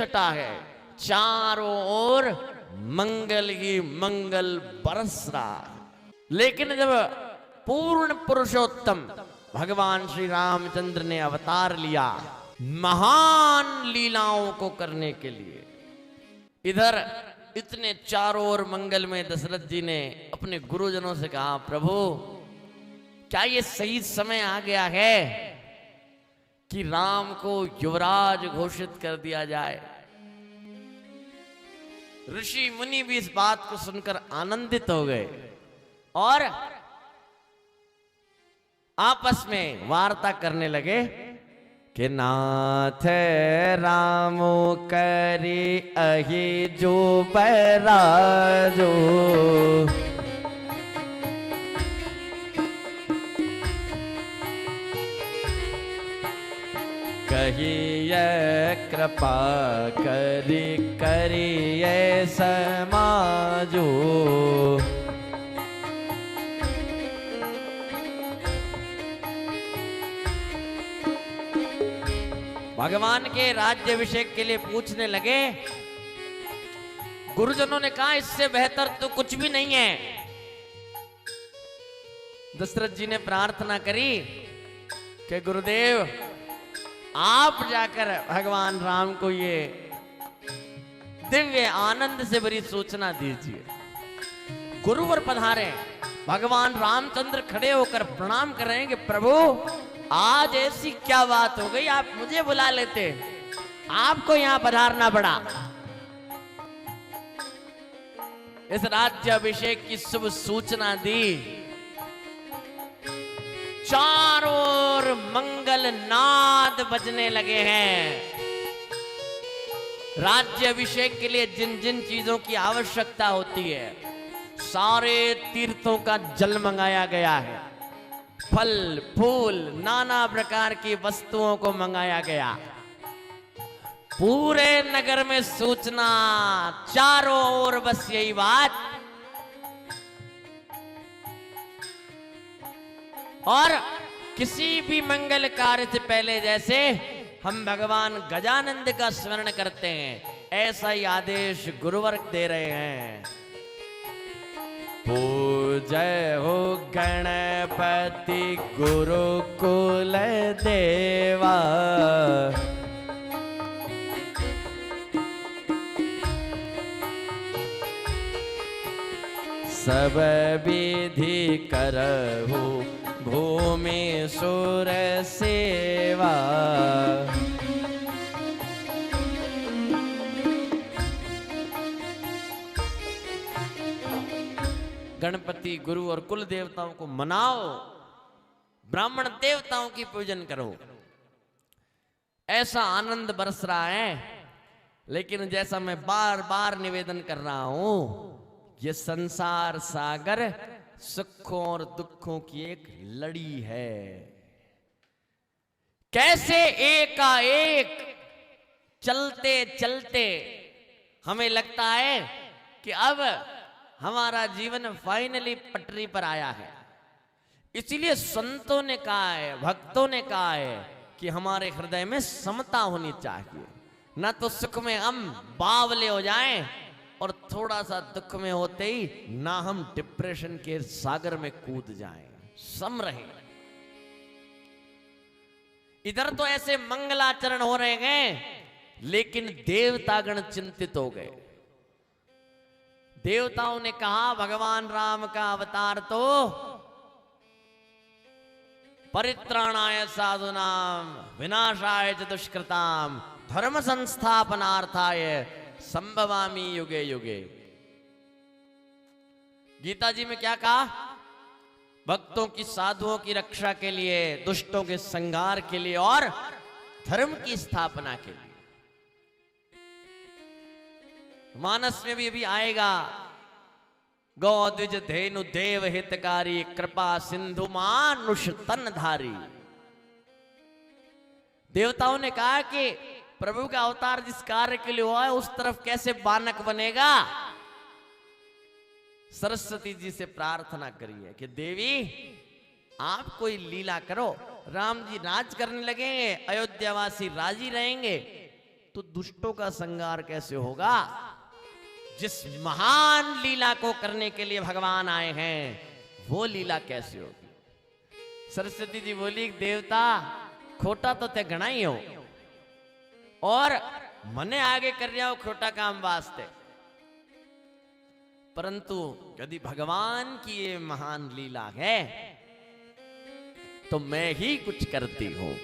सटा है, चारों ओर मंगल ही मंगल बरस रहा है। लेकिन जब पूर्ण पुरुषोत्तम भगवान श्री रामचंद्र ने अवतार लिया महान लीलाओं को करने के लिए, इधर इतने चारों ओर मंगल में दशरथ जी ने अपने गुरुजनों से कहा, प्रभु क्या ये सही समय आ गया है कि राम को युवराज घोषित कर दिया जाए। ऋषि मुनि भी इस बात को सुनकर आनंदित हो गए और आपस में वार्ता करने लगे कि नाथ राम करी अहि जो बैराजो, कहिए कृपा करी करिए समाजो। भगवान के राज्याभिषेक के लिए पूछने लगे। गुरुजनों ने कहा इससे बेहतर तो कुछ भी नहीं है। दशरथ जी ने प्रार्थना करी कि गुरुदेव आप जाकर भगवान राम को ये दिव्य आनंद से भरी सूचना दीजिए। गुरुवर पधारे, भगवान रामचंद्र खड़े होकर प्रणाम कर रहे हैं कि प्रभु आज ऐसी क्या बात हो गई, आप मुझे बुला लेते, आपको यहां पधारना पड़ा। इस राज्याभिषेक की शुभ सूचना दी, चारों ओर मंगल नाद बजने लगे हैं। राज्याभिषेक के लिए जिन जिन चीजों की आवश्यकता होती है सारे तीर्थों का जल मंगाया गया है, फल फूल नाना प्रकार की वस्तुओं को मंगाया गया। पूरे नगर में सूचना, चारों ओर बस यही बात। और किसी भी मंगल कार्य से पहले जैसे हम भगवान गजानंद का स्मरण करते हैं, ऐसा ही आदेश गुरुवर दे रहे हैं। पूजय हो गणपति गुरुकुल देवा, सब विधि करहु भूमि सुर सेवा। गणपति गुरु और कुल देवताओं को मनाओ, ब्राह्मण देवताओं की पूजन करो, ऐसा आनंद बरस रहा है। लेकिन जैसा मैं बार बार निवेदन कर रहा हूं, ये संसार सागर सुखों और दुखों की एक लड़ी है। कैसे एकाएक चलते चलते हमें लगता है कि अब हमारा जीवन फाइनली पटरी पर आया है। इसीलिए संतों ने कहा है, भक्तों ने कहा है कि हमारे हृदय में समता होनी चाहिए। ना तो सुख में हम बावले हो जाएं और थोड़ा सा दुख में होते ही ना हम डिप्रेशन के सागर में कूद जाएं। सम रहे। इधर तो ऐसे मंगलाचरण हो रहे हैं, लेकिन देवतागण चिंतित हो गए। देवताओं ने कहा भगवान राम का अवतार तो परित्राणाय साधुनाम विनाशाय च दुष्कृताम धर्म संस्थापनार्थाय संभवामि युगे युगे। गीता जी में क्या कहा? भक्तों की साधुओं की रक्षा के लिए, दुष्टों के संहार के लिए और धर्म की स्थापना के लिए। मानस में भी अभी आएगा, गौ द्विज धेनु देव हितकारी कृपा सिंधु मानुष तनधारी। देवताओं ने कहा कि प्रभु का अवतार जिस कार्य के लिए हुआ है उस तरफ कैसे बानक बनेगा। सरस्वती जी से प्रार्थना करिए कि देवी आप कोई लीला करो, राम जी राज करने लगेंगे, अयोध्यावासी राजी रहेंगे, तो दुष्टों का संहार कैसे होगा? जिस महान लीला को करने के लिए भगवान आए हैं वो लीला कैसे होगी? सरस्वती जी बोली, देवता खोटा तो ते घना ही हो और मने आगे कर रहा हो खोटा काम वास्ते, परंतु यदि भगवान की ये महान लीला है तो मैं ही कुछ करती हूं।